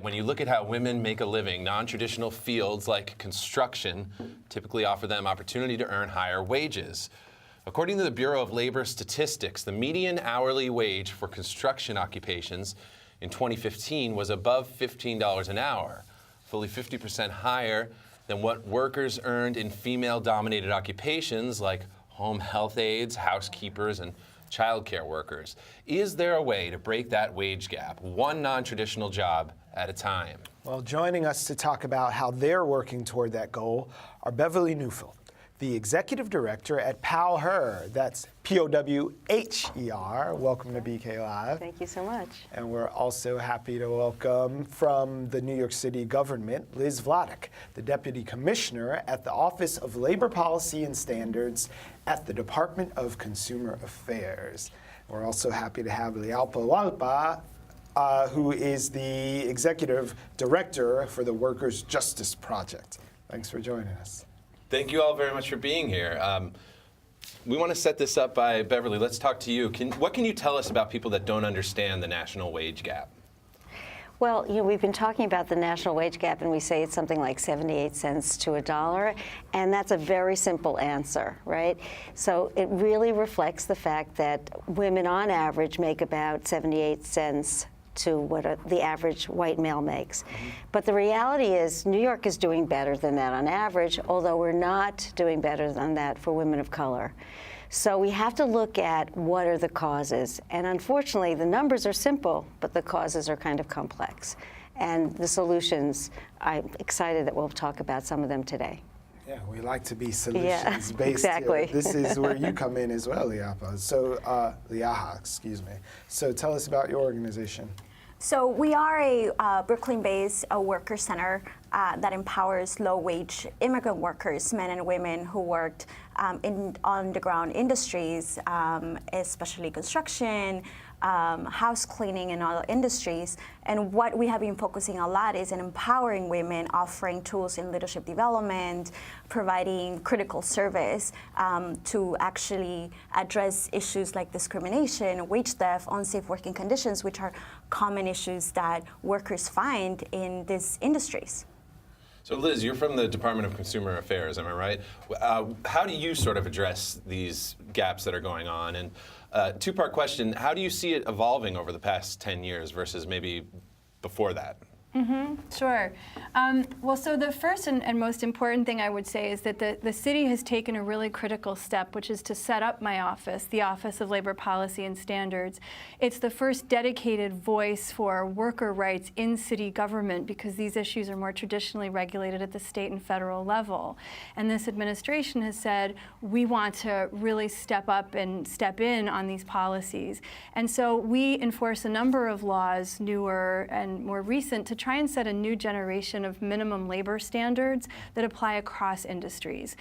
When you look at how women make a living, non-traditional fields like construction typically offer them opportunity to earn higher wages. According to the Bureau of Labor Statistics, the median hourly wage for construction occupations in 2015 was above $15 an hour, fully 50% higher than what workers earned in female-dominated occupations like home health aides, housekeepers, and childcare workers. Is there a way to break that wage gap, one non-traditional job at a time? Well, joining us to talk about how they're working toward that goal are Beverly Nufeld, the executive director at PowHer. That's PowHER. Welcome to BK Live. Thank you so much. And we're also happy to welcome from the New York City government, Liz Vladeck, the deputy commissioner at the Office of Labor Policy and Standards at the Department of Consumer Affairs. We're also happy to have Guallpa, who is the executive director for the Workers' Justice Project. Thanks for joining us. Thank you all very much for being here. We want to set this up by Beverly. Let's talk to you. What can you tell us about people that don't understand the national wage gap? Well, we've been talking about the national wage gap, and we say it's something like 78 cents to $1, and that's a very simple answer, right? So it really reflects the fact that women on average make about 78 cents to what the average white male makes. But the reality is New York is doing better than that on average, although we're not doing better than that for women of color. So we have to look at what are the causes. And unfortunately, the numbers are simple, but the causes are kind of complex. And the solutions, I'm excited that we'll talk about some of them today. Yeah, we like to be solutions-based. Exactly. This is where you come in as well, Ligia. So, Ligia, excuse me. So tell us about your organization. So we are a Brooklyn-based worker center that empowers low-wage immigrant workers, men and women who worked in on-the-ground industries, especially construction, house cleaning, and other industries. And what we have been focusing a lot is in empowering women, offering tools in leadership development, providing critical service to actually address issues like discrimination, wage theft, unsafe working conditions, which are common issues that workers find in these industries. So Liz, you're from the Department of Consumer Affairs, am I right? How do you sort of address these gaps that are going on? And two-part question, how do you see it evolving over the past 10 years versus maybe before that? Sure. Well, so the first and most important thing I would say is that the city has taken a really critical step, which is to set up my office, the Office of Labor Policy and Standards. It's the first dedicated voice for worker rights in city government because these issues are more traditionally regulated at the state and federal level. And this administration has said, we want to really step up and step in on these policies. And so we enforce a number of laws, newer and more recent, to try and set a new generation of minimum labor standards that apply across industries.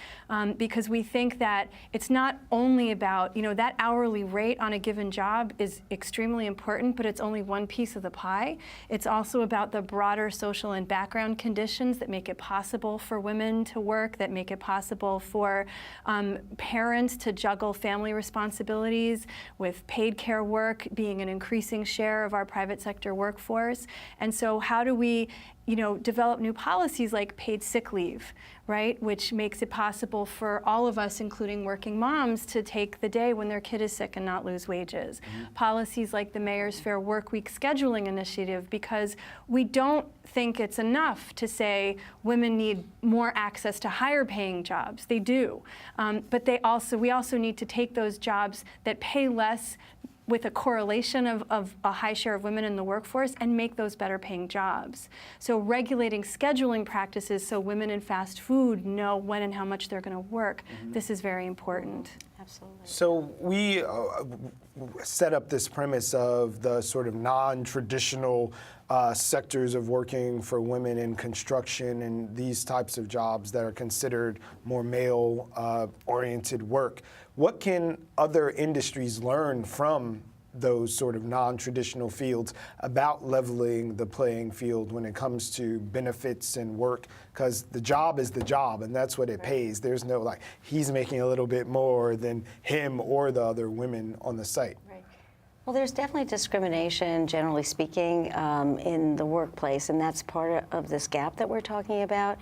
Because we think that it's not only about, that hourly rate on a given job is extremely important, but it's only one piece of the pie. It's also about the broader social and background conditions that make it possible for women to work, that make it possible for parents to juggle family responsibilities with paid care work being an increasing share of our private sector workforce. And so how do we develop new policies like paid sick leave, right? Which makes it possible for all of us, including working moms, to take the day when their kid is sick and not lose wages. Policies like the Mayor's Fair Workweek scheduling initiative, because we don't think it's enough to say women need more access to higher paying jobs. They do. But we also need to take those jobs that pay less with a correlation of a high share of women in the workforce and make those better paying jobs. So regulating scheduling practices so women in fast food know when and how much they're going to work, this is very important. Absolutely. So we set up this premise of the sort of non-traditional sectors of working for women in construction and these types of jobs that are considered more male-oriented work. What can other industries learn from those sort of non-traditional fields about leveling the playing field when it comes to benefits and work? Because the job is the job, and that's what it pays. There's no, like, he's making a little bit more than him or the other women on the site. Right. Well, there's definitely discrimination, generally speaking, in the workplace, and that's part of this gap that we're talking about.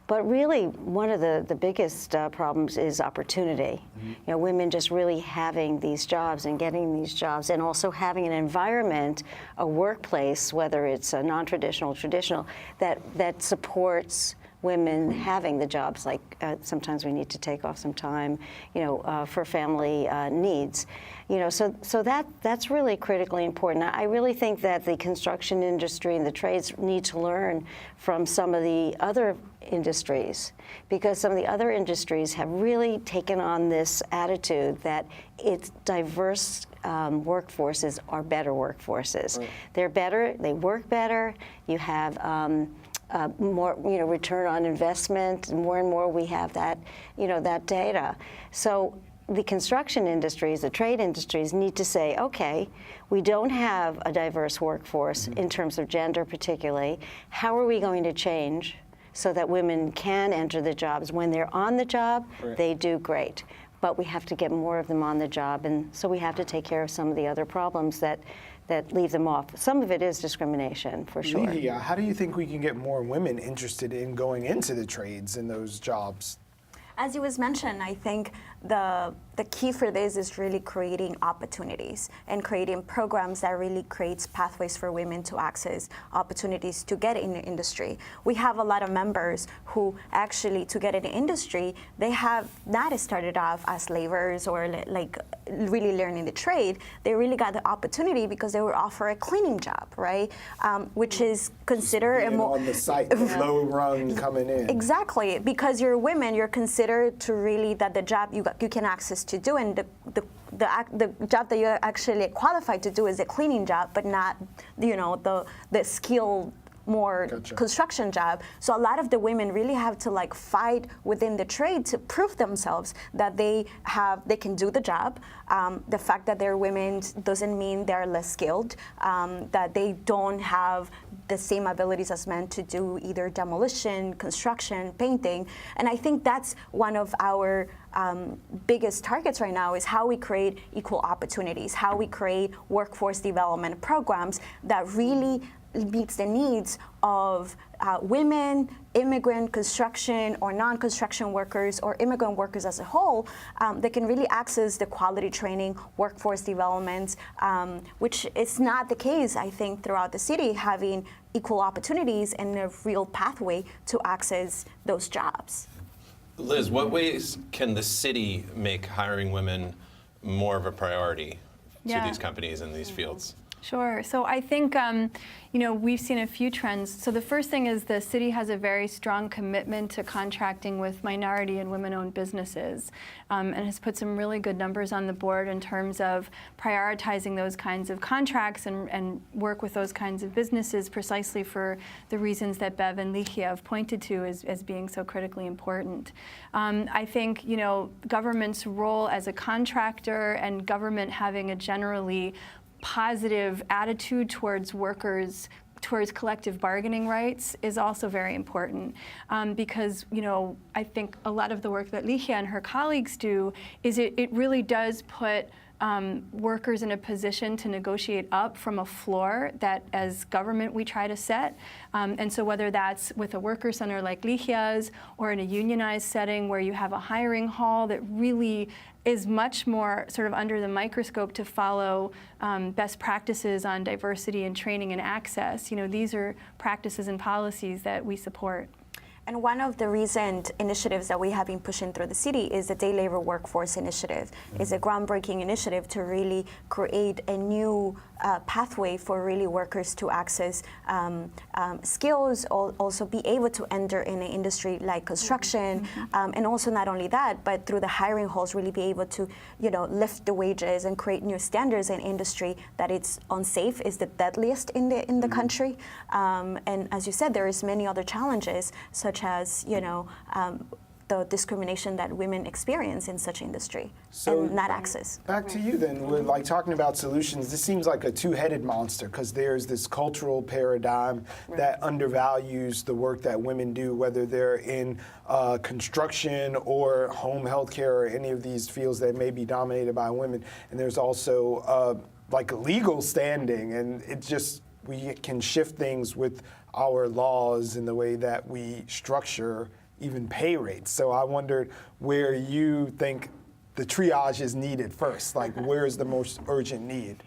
But really, one of the biggest problems is opportunity. You know, women just really having these jobs and getting these jobs, and also having an environment, a workplace, whether it's a non-traditional, traditional, that supports women having the jobs. Like sometimes we need to take off some time, you know, for family needs. You know, so that's really critically important. I really think that the construction industry and the trades need to learn from some of the other industries, because some of the other industries have really taken on this attitude that it's diverse workforces are better workforces. Right. They're better, they work better, you have more, you know, return on investment. More and more we have that, you know, that data. So the construction industries, the trade industries need to say, okay, we don't have a diverse workforce in terms of gender particularly. How are we going to change so that women can enter the jobs? When they're on the job, right, they do great. But we have to get more of them on the job, and so we have to take care of some of the other problems that leave them off. Some of it is discrimination, for sure. Ligia, how do you think we can get more women interested in going into the trades and those jobs? As it was mentioned, I think the key for this is really creating opportunities and creating programs that really creates pathways for women to access opportunities to get in the industry. We have a lot of members who actually, to get in the industry, they have not started off as laborers or like really learning the trade. They really got the opportunity because they were offered a cleaning job, right? Which is considered a more on the site, low rung coming in. Exactly, because you're women, you're considered to really that the job you can access to do, and the job that you're actually qualified to do is a cleaning job, but not, you know, the skilled more construction job. So a lot of the women really have to like fight within the trade to prove themselves that they can do the job. The fact that they're women doesn't mean they're less skilled, that they don't have the same abilities as men to do either demolition, construction, painting. And I think that's one of our biggest targets right now, is how we create equal opportunities, how we create workforce development programs that really meets the needs of women, immigrant, construction or non-construction workers, or immigrant workers as a whole. They can really access the quality training, workforce development, which is not the case, I think, throughout the city, having equal opportunities and a real pathway to access those jobs. Liz, what ways can the city make hiring women more of a priority to these companies in these fields? Sure. So I think, you know, we've seen a few trends. So the first thing is the city has a very strong commitment to contracting with minority and women-owned businesses, and has put some really good numbers on the board in terms of prioritizing those kinds of contracts and work with those kinds of businesses precisely for the reasons that Bev and Ligia have pointed to as being so critically important. I think, you know, government's role as a contractor and government having a generally positive attitude towards workers, towards collective bargaining rights is also very important, because, you know, I think a lot of the work that Ligia and her colleagues do is it really does put workers in a position to negotiate up from a floor that as government we try to set. And so whether that's with a worker center like Ligia's or in a unionized setting where you have a hiring hall that really is much more sort of under the microscope to follow best practices on diversity and training and access. You know, these are practices and policies that we support. And one of the recent initiatives that we have been pushing through the city is the Day Labor Workforce Initiative. It's a groundbreaking initiative to really create a new pathway for really workers to access skills, also be able to enter in an industry like construction, and also not only that, but through the hiring halls really be able to, you know, lift the wages and create new standards in industry that it's unsafe, is the deadliest in the country. And as you said, there is many other challenges, such as, you know, the discrimination that women experience in such industry, and not access. Back to you then, we're like talking about solutions. This seems like a two-headed monster, because there's this cultural paradigm that undervalues the work that women do, whether they're in construction or home health care or any of these fields that may be dominated by women. And there's also like legal standing, and it just, we can shift things with our laws and the way that we structure even pay rates. So I wondered where you think the triage is needed first, like where is the most urgent need?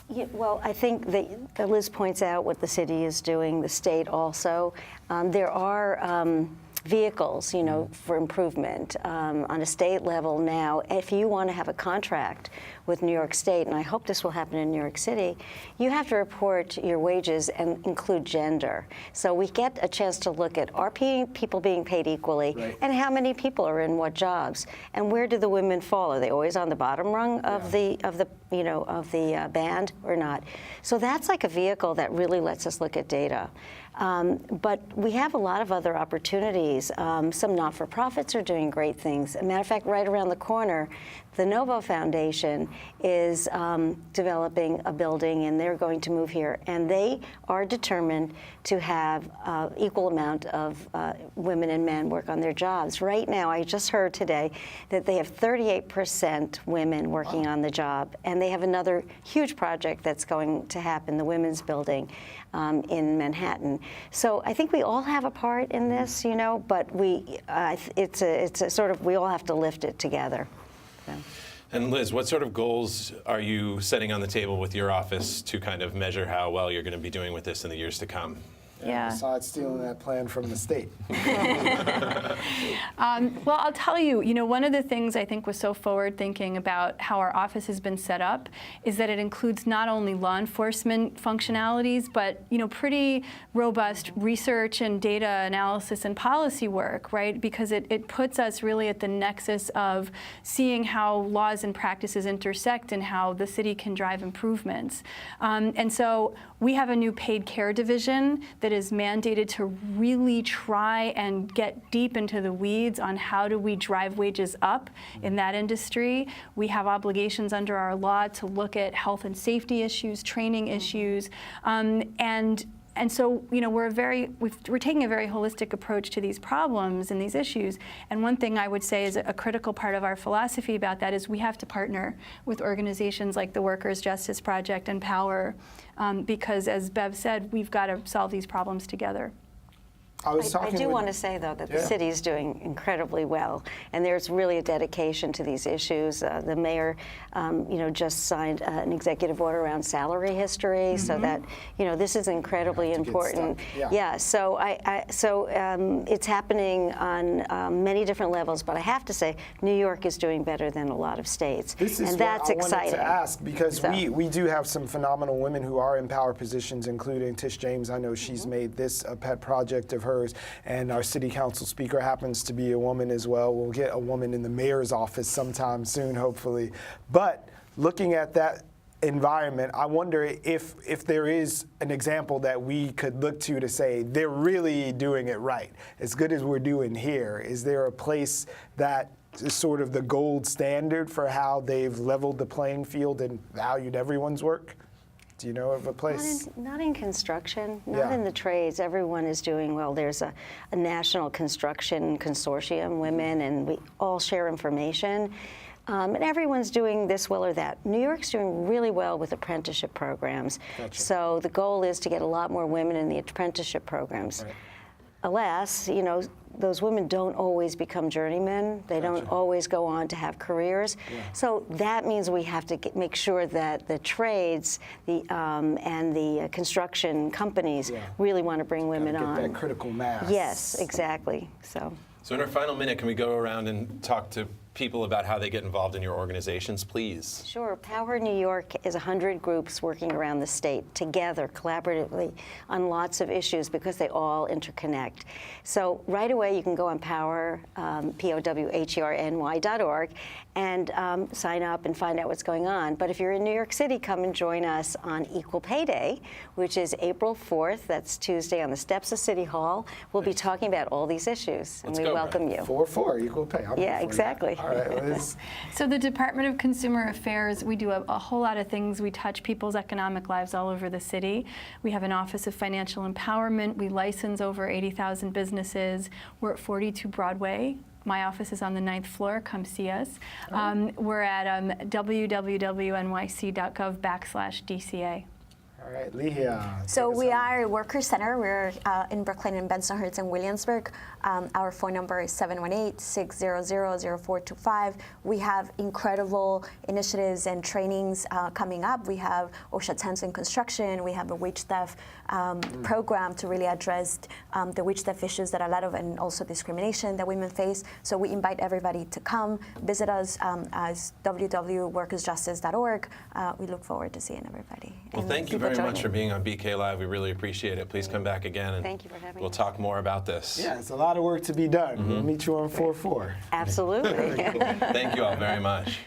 Yeah, well, I think that Liz points out what the city is doing, the state also. There are vehicles, you know, for improvement on a state level now. If you want to have a contract with New York State, and I hope this will happen in New York City, you have to report your wages and include gender. So we get a chance to look at are people being paid equally, right, and how many people are in what jobs, and where do the women fall? Are they always on the bottom rung of the band or not? So that's like a vehicle that really lets us look at data. But we have a lot of other opportunities. Some not-for-profits are doing great things. As a matter of fact, right around the corner, the Novo Foundation is developing a building, and they're going to move here. And they are determined to have equal amount of women and men work on their jobs. Right now, I just heard today that they have 38% women working on the job. And they have another huge project that's going to happen, the Women's Building in Manhattan. So I think we all have a part in this, you know, but it's a sort of, we all have to lift it together. So. And Liz, what sort of goals are you setting on the table with your office to kind of measure how well you're going to be doing with this in the years to come? Yeah. Besides stealing that plan from the state. Well, I'll tell you, you know, one of the things I think was so forward-thinking about how our office has been set up is that it includes not only law enforcement functionalities, but, you know, pretty robust research and data analysis and policy work, right? Because it puts us really at the nexus of seeing how laws and practices intersect and how the city can drive improvements. And so we have a new paid care division that is mandated to really try and get deep into the weeds on how do we drive wages up in that industry. We have obligations under our law to look at health and safety issues, training issues, and so, you know, we're taking a very holistic approach to these problems and these issues. And one thing I would say is a critical part of our philosophy about that is we have to partner with organizations like the Workers' Justice Project and PowHer, because as Bev said, we've got to solve these problems together. I do want to say, though, that the city is doing incredibly well, and there's really a dedication to these issues. The mayor, you know, just signed an executive order around salary history, so that, you know, this is incredibly important. Yeah. So it's happening on many different levels, but I have to say, New York is doing better than a lot of states, this is and that's what I exciting. wanted to ask, because we do have some phenomenal women who are in power positions, including Tish James. I know she's made this a pet project of hers, and our city council speaker happens to be a woman as well. We'll get a woman in the mayor's office sometime soon, hopefully. But looking at that environment, I wonder if there is an example that we could look to say they're really doing it right, as good as we're doing here. Is there a place that is sort of the gold standard for how they've leveled the playing field and valued everyone's work? Do you know of a place? Not in construction, not in the trades. Everyone is doing well. There's a national construction consortium, women, and we all share information. And everyone's doing this well or that. New York's doing really well with apprenticeship programs. Gotcha. So the goal is to get a lot more women in the apprenticeship programs. Right. Alas, you know, those women don't always become journeymen. They don't always go on to have careers. So that means we have to make sure that the trades and the construction companies really want to bring women on. Get that critical mass. Yes, exactly. So in our final minute, can we go around and talk to people about how they get involved in your organizations, please? Sure. PowHer New York is 100 groups working around the state together, collaboratively, on lots of issues because they all interconnect. So right away, you can go on PowHer, PowHerNY.org, and sign up and find out what's going on. But if you're in New York City, come and join us on Equal Pay Day, which is April 4th. That's Tuesday on the steps of City Hall. We'll be talking about all these issues, and we welcome you. 4-4, equal pay. Yeah, exactly. All right, Liz. So the Department of Consumer Affairs, we do a whole lot of things. We touch people's economic lives all over the city. We have an Office of Financial Empowerment. We license over 80,000 businesses. We're at 42 Broadway. My office is on the 9th floor. Come see us. We're at www.nyc.gov/DCA. All right, Ligia. So we are a worker center. We're in Brooklyn and Bensonhurst and Williamsburg. Our phone number is 718-600-0425. We have incredible initiatives and trainings coming up. We have OSHA 10s in construction. We have a wage theft program to really address the wage theft issues that a lot of, and also discrimination that women face. So we invite everybody to come visit us as www.workersjustice.org. We look forward to seeing everybody. Well, And thank you people very much joining. for being on BK Live. We really appreciate it. Please come back again, and Thank you for having we'll us. talk more about this. Yeah, it's a lot of work to be done. We'll meet you on 4/4. Absolutely. Thank you all very much.